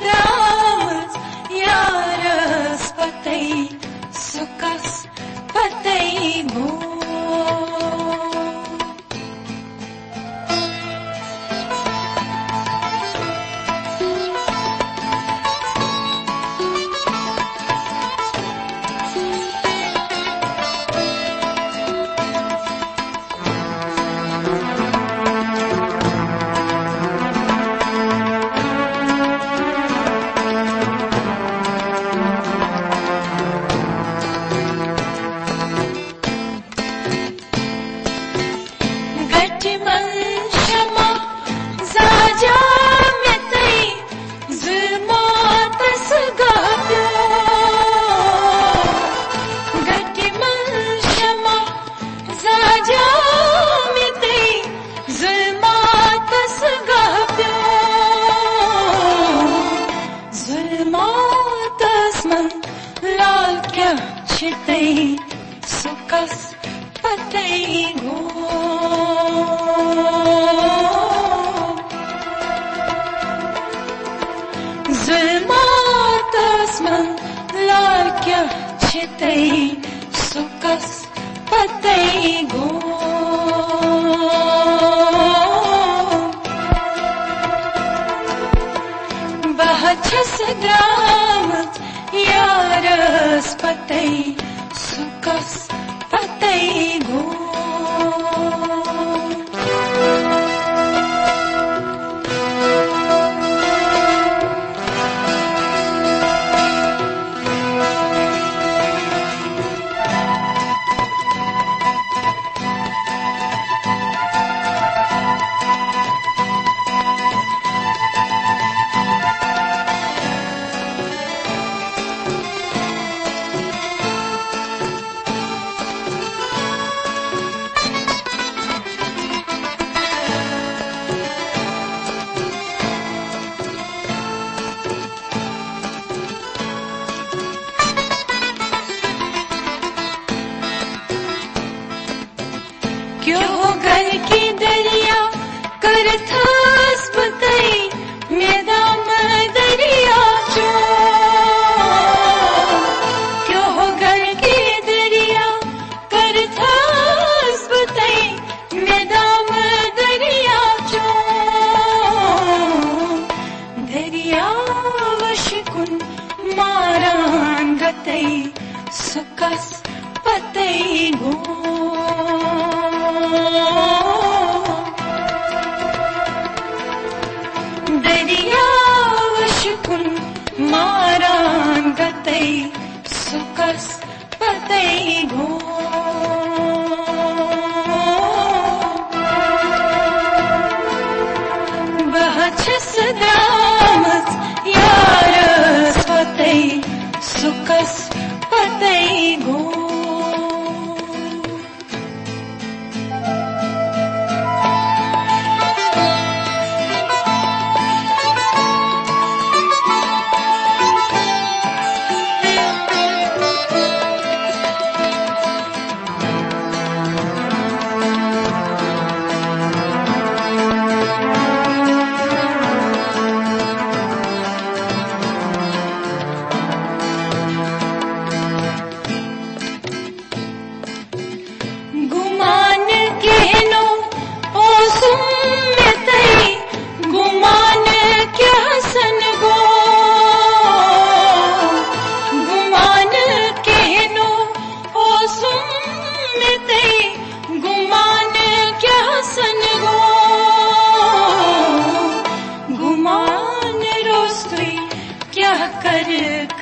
drāmas, jāras patei, sukas patei go. Sukas patei go. Zulmatas man lakya chitei, sukas patei go. Bahachas dramas, yaras patei, sukas patei go. क्यों घर की दरिया करथास बताई, मैदान दरिया चो। क्यों घर की दरिया करथास बताई, मैदान दरिया चो। दरिया वशकुन मारान गतई, सुकस पतई गो। दरिया वशकुन मारान गतई, सुकस पतई गो। bahachas dramas, yaras patei, sukas patei go.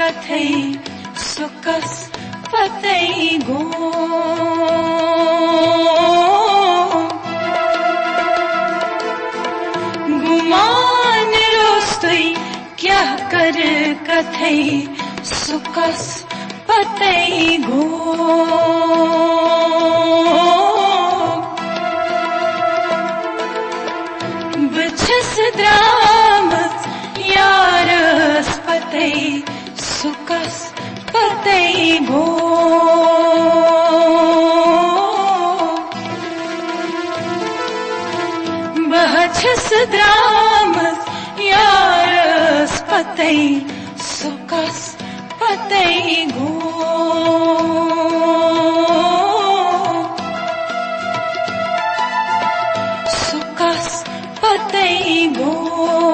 कथई सुकस पतई गो। गुमान रोस्तई क्या कर कथई सुकस पतई गो। बचस द्रामस यारस पतई सुकस पतई गो। बहचस द्रामस यारस पतै सुकस पतै गो सुकस पतै गो